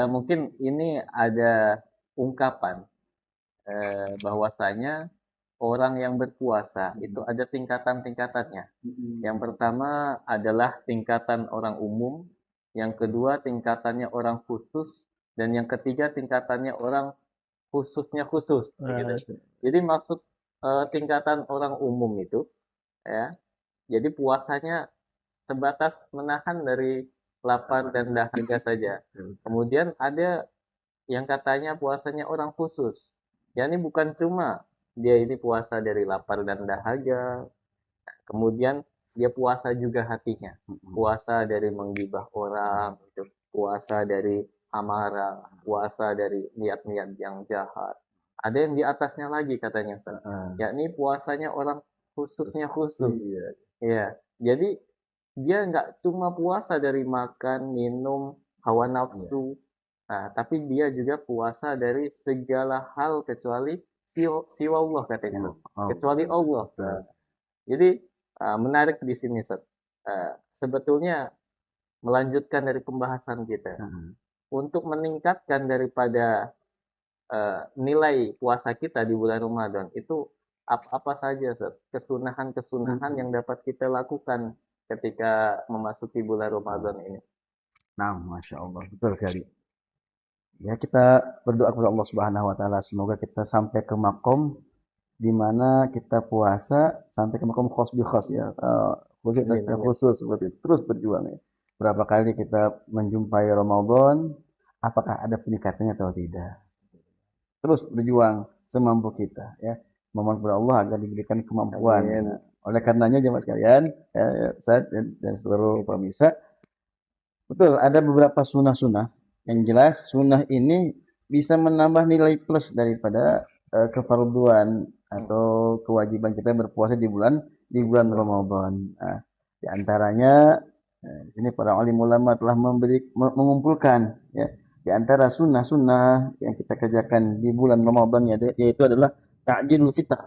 mungkin ini ada ungkapan bahwasanya orang yang berpuasa itu ada tingkatan-tingkatannya. Yang pertama adalah tingkatan orang umum, yang kedua tingkatannya orang khusus, dan yang ketiga tingkatannya orang khususnya khusus, gitu. Jadi maksud tingkatan orang umum itu, ya, jadi puasanya sebatas menahan dari lapar dan dahaga saja. Kemudian ada yang katanya puasanya orang khusus. Ya ini bukan cuma dia ini puasa dari lapar dan dahaga, kemudian dia puasa juga hatinya. Puasa dari menggibah orang, gitu. Puasa dari amarah, puasa dari niat-niat yang jahat. Ada yang di atasnya lagi katanya, Ustaz. Yakni puasanya orang khususnya khusus. Iya. Jadi dia nggak cuma puasa dari makan, minum, hawa nafsu. Nah, tapi dia juga puasa dari segala hal kecuali siwa Allah katanya. Kecuali Allah. Nah, jadi menarik di sini, Ustaz. Sebetulnya melanjutkan dari pembahasan kita. Untuk meningkatkan daripada nilai puasa kita di bulan Ramadan itu apa saja, Ustaz? Kesunahan-kesunahan yang dapat kita lakukan ketika memasuki bulan Ramadan ini. Nah, Masya Allah, betul sekali. Ya, kita berdoa kepada Allah Subhanahu wa taala semoga kita sampai ke makom di mana kita puasa sampai ke makom khos bi khos ya. Khusus dan khusus seperti itu. Terus berjuang ya. Berapa kali kita menjumpai Ramadan, apakah ada peningkatannya atau tidak? Terus berjuang semampu kita ya. Memohon kepada Allah agar diberikan kemampuan. Nah, oleh karenanya jemaah sekalian, saya dan seluruh pemirsa, betul ada beberapa sunnah-sunnah. Yang jelas sunnah ini bisa menambah nilai plus daripada kefarduan atau kewajiban kita berpuasa di bulan Ramadan. Nah, di antaranya di sini para alim ulama telah mengumpulkan ya di antara sunnah-sunnah yang kita kerjakan di bulan Ramadan yaitu adalah ta'jilul fitr,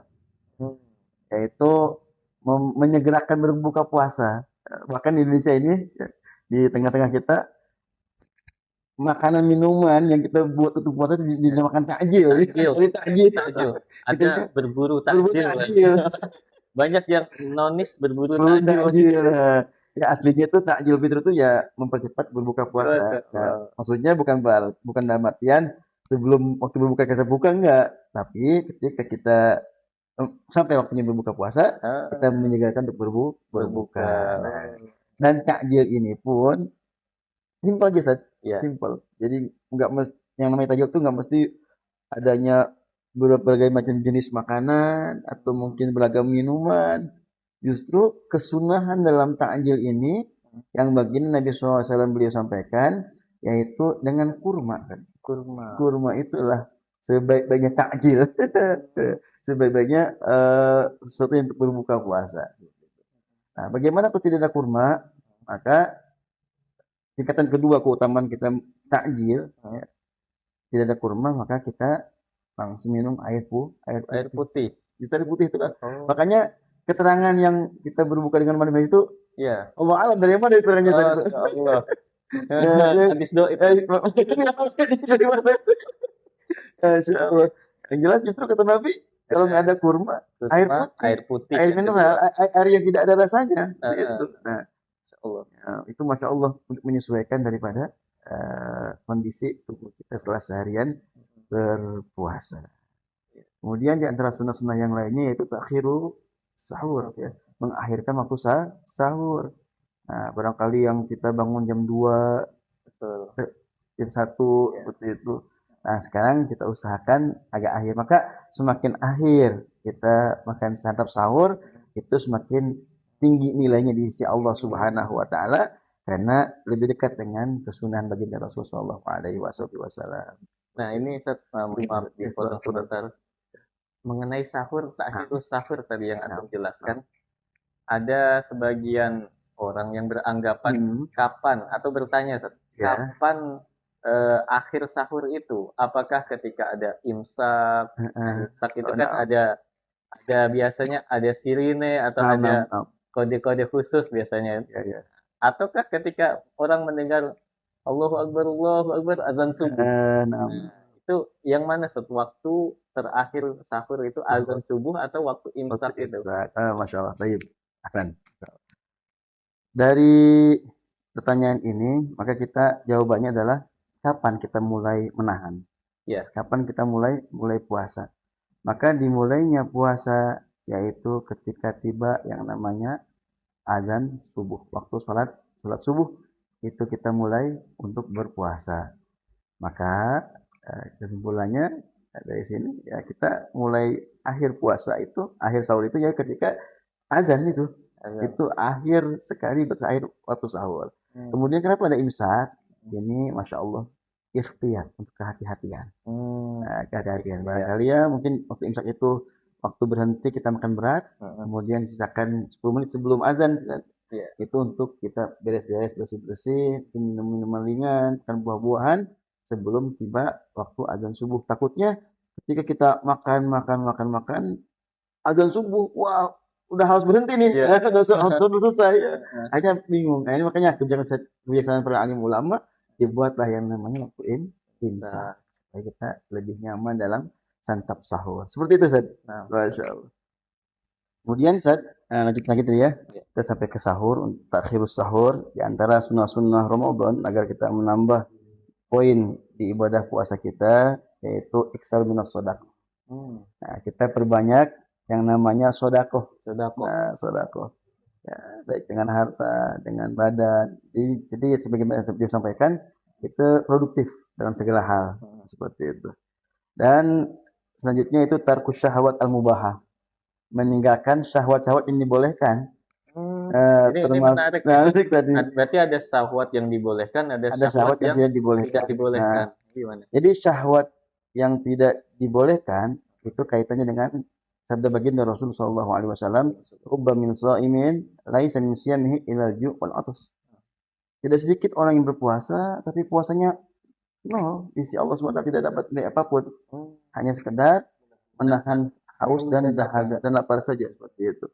yaitu menyegerakan berbuka puasa. Bahkan di Indonesia ini di tengah-tengah kita makanan minuman yang kita buat untuk puasa dinamakan takjil. Takjil. Ada berburu takjil. Banyak yang nonis berburu takjil. Ya aslinya itu takjil fitr itu ya mempercepat berbuka puasa. Nah, maksudnya bukan dalam artian sebelum waktu berbuka kita buka enggak, tapi ketika kita sampai waktunya berbuka puasa, kita menyegerakan untuk berbuka. Nah, dan takjil ini pun simpel aja, Ustaz. Simpel. Jadi enggak mesti yang namanya takjil itu enggak mesti adanya berbagai macam jenis makanan atau mungkin beragam minuman. Justru kesunahan dalam takjil ini yang baginda Nabi SAW beliau sampaikan yaitu dengan kurma. Kurma itulah sebaik-baiknya takjil. Sebaik-baiknya sesuatu yang untuk berbuka puasa. Nah, bagaimana kalau tidak ada kurma? Maka tingkatan kedua keutamaan kita takjil, ya, tidak ada kurma maka kita langsung minum air putih. Justru air putih itu kan. Makanya keterangan yang kita berbuka dengan malam itu, ya Allah alam dari mana keterangannya tadi? Allah. Habis doa itu. Dari mana itu? Masya Allah. Yang jelas justru kata Nabi kalau nggak ada kurma, air putih, air mineral, air yang tidak ada rasanya. Itu. Nah, Allah. Ya, itu Masya Allah untuk menyesuaikan daripada kondisi tubuh kita setelah seharian berpuasa. Kemudian di antara sunnah-sunnah yang lainnya yaitu takhiru sahur, ya, mengakhirkan waktu sahur. Nah, barangkali yang kita bangun jam 2, jam 1 seperti itu. Nah, sekarang kita usahakan agak akhir. Maka semakin akhir kita makan santap sahur, itu semakin tinggi nilainya di sisi Allah Subhanahu wa taala karena lebih dekat dengan kesunahan baginda Rasulullah SAW. Nah, ini maaf dipotong sebentar. Mengenai sahur, takhiru sahur tadi yang Anda jelaskan, ada sebagian orang yang beranggapan kapan atau bertanya, kapan akhir sahur itu? Apakah ketika ada imsak? Imsak itu kan ada biasanya ada sirine atau ada kode-kode khusus biasanya. Ataukah ketika orang mendengar Allahu Akbar, azan subuh. Nah, Itu yang mana waktu terakhir sahur itu azan subuh atau waktu imsak itu? Masya Allah, baik, Hasan. Dari pertanyaan ini, maka kita jawabannya adalah kapan kita mulai menahan? Ya. Kapan kita mulai puasa? Maka dimulainya puasa yaitu ketika tiba yang namanya azan subuh. Waktu sholat subuh itu kita mulai untuk berpuasa. Maka kesimpulannya dari sini ya kita mulai akhir puasa itu, akhir sahur itu ya ketika azan itu. Itu akhir sekali berakhir waktu sahur. Kemudian kenapa ada imsak? Ini Masya Allah ikhtiar untuk kehati-hatian. Kehati-hatian. Barangkali ya mungkin waktu imsak itu waktu berhenti kita makan berat, kemudian sisakan 10 menit sebelum azan. Itu untuk kita beres-beres, bersih-bersih, minum-minuman ringan, makan buah-buahan sebelum tiba waktu azan subuh. Takutnya ketika kita makan azan subuh, wah udah harus berhenti nih, harus selesai. Hanya bingung. Nah, ini makanya kebijaksanaan para alim ulama dibuatlah yang namanya waktu imsak supaya kita lebih nyaman dalam santap sahur. Seperti itu, Ustaz. Masya Allah. Kemudian Ustaz, lanjut lagi tadi ya. Kita sampai ke sahur, takhirus sahur di antara sunnah-sunnah Ramadan agar kita menambah poin di ibadah puasa kita yaitu iksar minas shadaqah. Nah, kita perbanyak yang namanya sodakoh. Nah, sodakoh. Ya, baik dengan harta, dengan badan. Jadi sebagaimana saya sampaikan, itu produktif dalam segala hal. Seperti itu. Dan selanjutnya itu tarkus syahwat al-mubahah. Meninggalkan syahwat-syahwat yang dibolehkan. Ini menarik. Berarti ada syahwat yang dibolehkan, ada syahwat yang tidak dibolehkan. Gimana? Jadi syahwat yang tidak dibolehkan itu kaitannya dengan sabda baginda Rasul sallallahu alaihi wasallam, "Rubba min sha'imin laisa min siyamihi illa al-ju' wal 'atas." Tidak sedikit orang yang berpuasa tapi puasanya isi Allah SWT tidak dapat nilai apapun. Hanya sekedar menahan haus dan dahaga dan lapar saja seperti itu.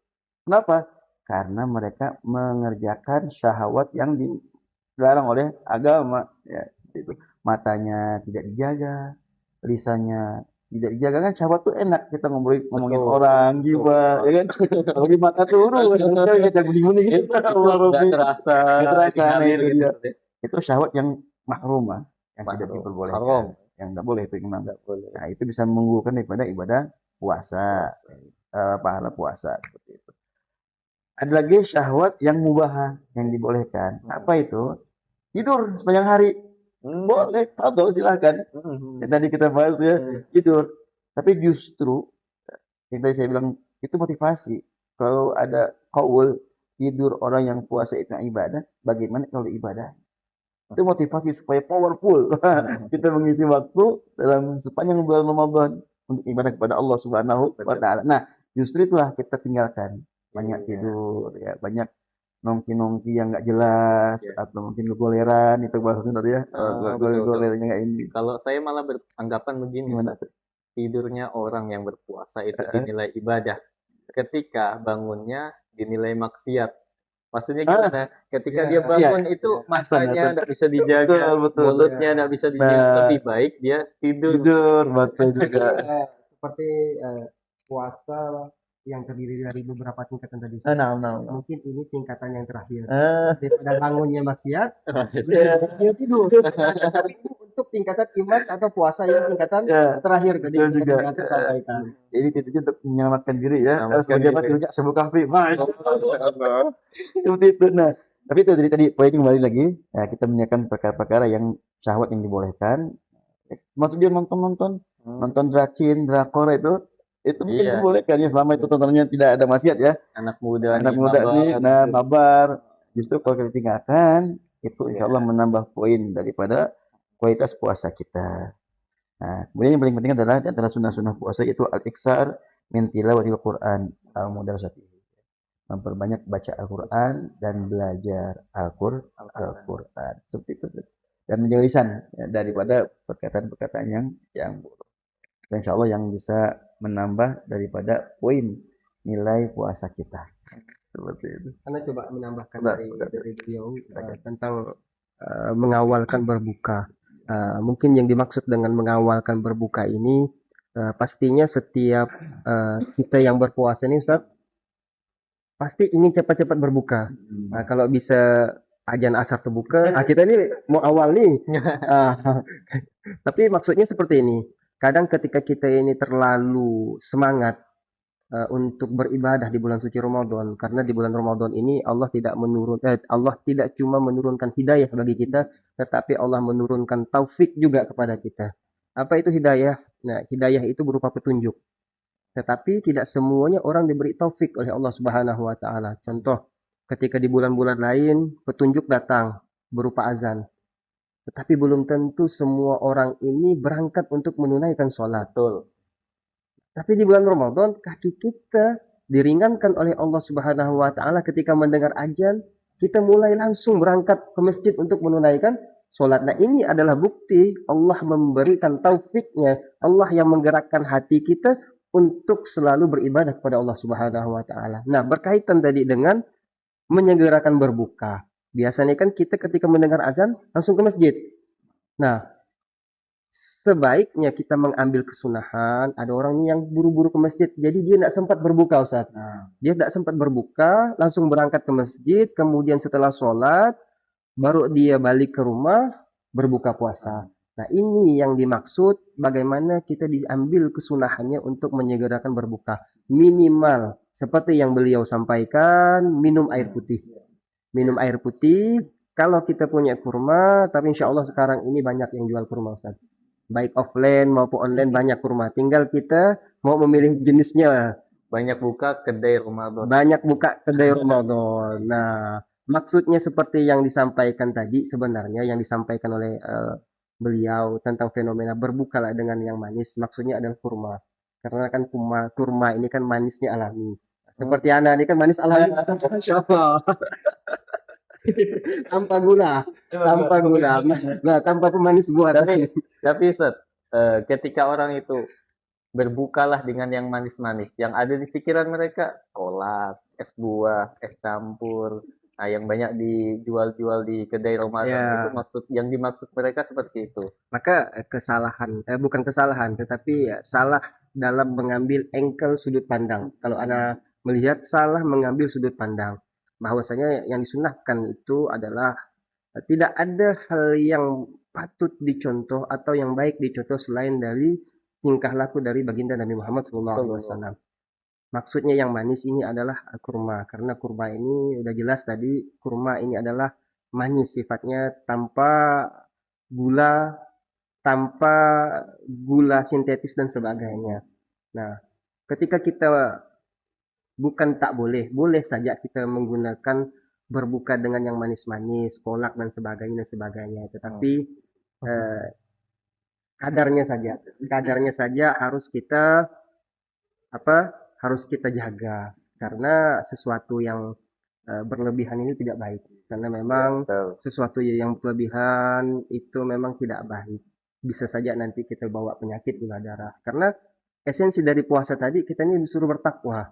Kenapa? Karena mereka mengerjakan syahwat yang dilarang oleh agama, ya, itu. Matanya tidak dijaga, lisannya tidak dijaga. Kan syahwat tuh enak kita ngomongin orang jiwa, ya kan? Kalau di mata turun, kita bunyi-bunyi gitu. Nggak terasa. Nah, itu dia. Itu syahwat yang mahrumah, yang tidak diperbolehkan, yang nggak boleh itu imam. Nah, itu bisa menggugurkan daripada ibadah puasa, pahala puasa seperti itu. Ada lagi syahwat yang mubah yang dibolehkan. Apa itu? Tidur sepanjang hari. Boleh, atau silahkan. Tadi kita bahas ya, tidur. Tapi justru yang tadi saya bilang itu motivasi. Kalau ada qaul tidur orang yang puasa itu ibadah, bagaimana kalau ibadah? Itu motivasi supaya powerful. Kita mengisi waktu dalam sepanjang bulan Ramadan untuk ibadah kepada Allah Subhanahu wa taala. Nah, justru itulah kita tinggalkan. Banyak tidur ya, banyak nongki-nongki yang nggak jelas atau mungkin goleran itu bahasa Sunda ya. Golernya nggak ini. Kalau saya malah beranggapan begini, tidurnya orang yang berpuasa itu dinilai ibadah. Ketika bangunnya dinilai maksiat. Maksudnya gimana? Ketika dia bangun itu matanya nggak bisa dijaga, mulutnya nggak bisa dijaga, lebih baik dia tidur. Betul juga. Seperti puasa yang terdiri dari beberapa tingkatan tadi. Mungkin ini tingkatan yang terakhir. Daripada bangunnya maksiat, dia tidur. Tapi itu untuk tingkatan iman atau puasa yang tingkatan terakhir tadi juga sampaikan. Jadi itu untuk menyelamatkan diri ya. Sebagaimana tidurnya sebelum kafir. Seperti itu. Nah, tapi itu tadi poinnya kembali lagi. Ya, kita menyiapkan perkara-perkara yang syahwat yang dibolehkan. Maksudnya nonton drakor itu mungkin dibolehkan ya selama itu tontonannya tidak ada maksiat ya. Anak muda nih, mabar. Justru kalau kita tinggalkan itu insya Allah menambah poin daripada kualitas puasa kita. Nah, kemudian yang paling penting adalah di antara sunnah-sunnah puasa itu al-iksar min tilawatil Quran al-mudarasati. Memperbanyak baca Al-Quran dan belajar Al-Quran. Seperti itu. Dan menjaga lisan daripada perkataan-perkataan yang buruk. Dan insya Allah yang bisa menambah daripada poin nilai puasa kita. Seperti itu. Anda coba menambahkan dari beliau tentang mengawalkan berbuka. Mungkin yang dimaksud dengan mengawalkan berbuka ini pastinya setiap kita yang berpuasa ini Ustaz pasti ingin cepat-cepat berbuka. Kalau bisa ajan asar terbuka, kita ini mau awal nih. Tapi maksudnya seperti ini. Kadang ketika kita ini terlalu semangat untuk beribadah di bulan suci Ramadan, karena di bulan Ramadan ini Allah tidak cuma menurunkan hidayah bagi kita, tetapi Allah menurunkan taufik juga kepada kita. Apa itu hidayah? Nah, hidayah itu berupa petunjuk. Tetapi tidak semuanya orang diberi taufik oleh Allah Subhanahu wa taala. Contoh, ketika di bulan-bulan lain petunjuk datang berupa azan. Tetapi belum tentu semua orang ini berangkat untuk menunaikan sholat. Betul. Tapi di bulan Ramadan kaki kita diringankan oleh Allah Subhanahu wa taala ketika mendengar azan, kita mulai langsung berangkat ke masjid untuk menunaikan sholat. Nah, ini adalah bukti Allah memberikan taufiknya, Allah yang menggerakkan hati kita untuk selalu beribadah kepada Allah Subhanahu wa taala. Nah, berkaitan tadi dengan menyegerakan berbuka. Biasanya kan kita ketika mendengar azan langsung ke masjid. Nah, sebaiknya kita mengambil kesunahan. Ada orang yang buru-buru ke masjid, jadi dia tidak sempat berbuka, Ustaz. Dia tidak sempat berbuka, langsung berangkat ke masjid, kemudian setelah sholat, baru dia balik ke rumah, berbuka puasa. Nah, ini yang dimaksud bagaimana kita diambil kesunahannya untuk menyegerakan berbuka. Minimal, seperti yang beliau sampaikan, minum air putih. Minum air putih, kalau kita punya kurma, tapi insya Allah sekarang ini banyak yang jual kurma, Ustaz. Baik offline maupun online banyak kurma. Tinggal kita mau memilih jenisnya. Banyak buka kedai Ramadan. Banyak buka kedai Ramadan. Nah, maksudnya seperti yang disampaikan tadi, sebenarnya yang disampaikan oleh beliau tentang fenomena berbukalah dengan yang manis, maksudnya adalah kurma. Karena kan kurma ini kan manisnya alami. Seperti Ana ini kan manis alami. Masya Allah. Tanpa gula. Nah, tanpa pemanis buat. Tapi Ustaz, ketika orang itu berbukalah dengan yang manis-manis, yang ada di pikiran mereka kolak, es buah, es campur, nah yang banyak dijual-jual di kedai Ramadan, itu yang dimaksud mereka seperti itu. Maka bukan kesalahan, tetapi salah dalam mengambil angle sudut pandang. Kalau Anda melihat salah mengambil sudut pandang, bahwasanya yang disunahkan itu adalah tidak ada hal yang patut dicontoh atau yang baik dicontoh selain dari tingkah laku dari baginda Nabi Muhammad SAW. Maksudnya yang manis ini adalah kurma, karena kurma ini udah jelas tadi, kurma ini adalah manis sifatnya tanpa gula sintetis dan sebagainya. Nah, ketika kita bukan tak boleh saja kita menggunakan berbuka dengan yang manis-manis, kolak dan sebagainya. Tetapi kadarnya saja harus kita jaga, karena sesuatu yang berlebihan ini tidak baik. Karena memang sesuatu yang berlebihan itu memang tidak baik. Bisa saja nanti kita bawa penyakit gula darah. Karena esensi dari puasa tadi kita ini disuruh bertakwa.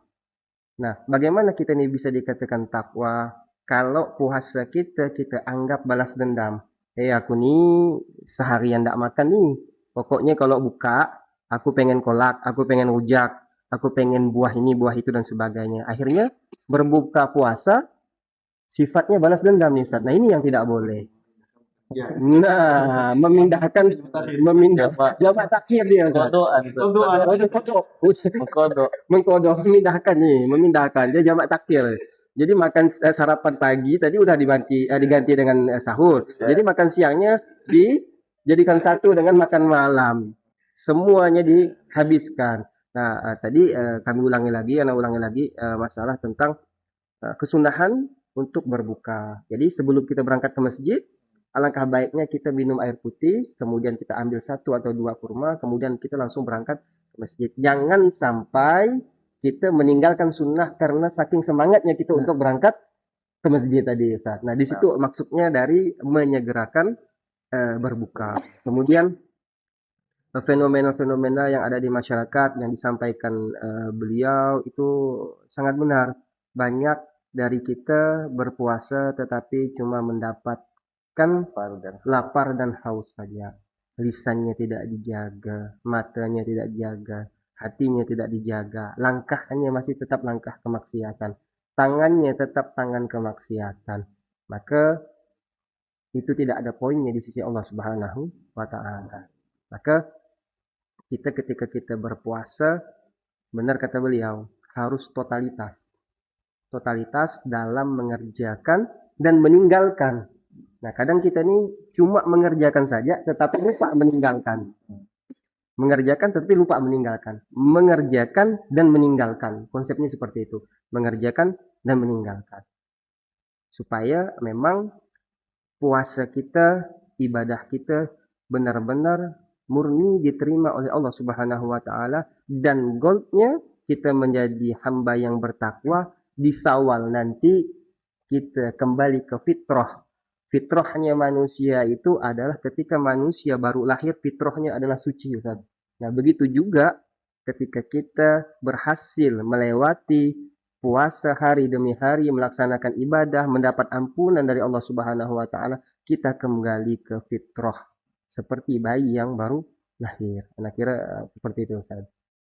Nah, bagaimana kita ini bisa dikatakan takwa kalau puasa kita anggap balas dendam? Aku nih seharian tidak makan nih. Pokoknya kalau buka, aku pengen kolak, aku pengen rujak, aku pengen buah ini, buah itu dan sebagainya. Akhirnya berbuka puasa sifatnya balas dendam nih, Ustaz. Nah, ini yang tidak boleh. Nah, jamak takhir dia. Memindahkan dia jamak takhir. Jadi makan sarapan pagi tadi udah diganti dengan sahur. Jadi makan siangnya dijadikan satu dengan makan malam. Semuanya dihabiskan. Nah, tadi kami ulangi lagi masalah tentang kesunahan untuk berbuka. Jadi sebelum kita berangkat ke masjid, alangkah baiknya kita minum air putih, kemudian kita ambil 1 atau 2 kurma, kemudian kita langsung berangkat ke masjid. Jangan sampai kita meninggalkan sunnah karena saking semangatnya kita untuk berangkat ke masjid tadi, Ustaz. Nah, di situ maksudnya dari menyegerakan berbuka. Kemudian fenomena-fenomena yang ada di masyarakat yang disampaikan beliau itu sangat benar. Banyak dari kita berpuasa tetapi cuma mendapat merasakan dan lapar dan haus saja. Lisannya tidak dijaga, matanya tidak dijaga, hatinya tidak dijaga, langkahnya masih tetap langkah kemaksiatan, tangannya tetap tangan kemaksiatan. Maka itu tidak ada poinnya di sisi Allah Subhanahu wa taala. Maka kita ketika kita berpuasa, benar kata beliau, harus totalitas. Totalitas dalam mengerjakan dan meninggalkan. Nah, kadang kita ini cuma mengerjakan saja tetapi lupa meninggalkan. Mengerjakan tetapi lupa meninggalkan. Mengerjakan dan meninggalkan. Konsepnya seperti itu. Mengerjakan dan meninggalkan. Supaya memang puasa kita, ibadah kita benar-benar murni diterima oleh Allah Subhanahu wa taala, dan goalnya kita menjadi hamba yang bertakwa. Di Syawal nanti kita kembali ke fitrah. Fitrahnya manusia itu adalah ketika manusia baru lahir, fitrahnya adalah suci, Ustaz. Nah, begitu juga ketika kita berhasil melewati puasa hari demi hari, melaksanakan ibadah, mendapat ampunan dari Allah Subhanahu wa taala, kita kembali ke fitrah seperti bayi yang baru lahir. Nah, kira seperti itu, Ustaz.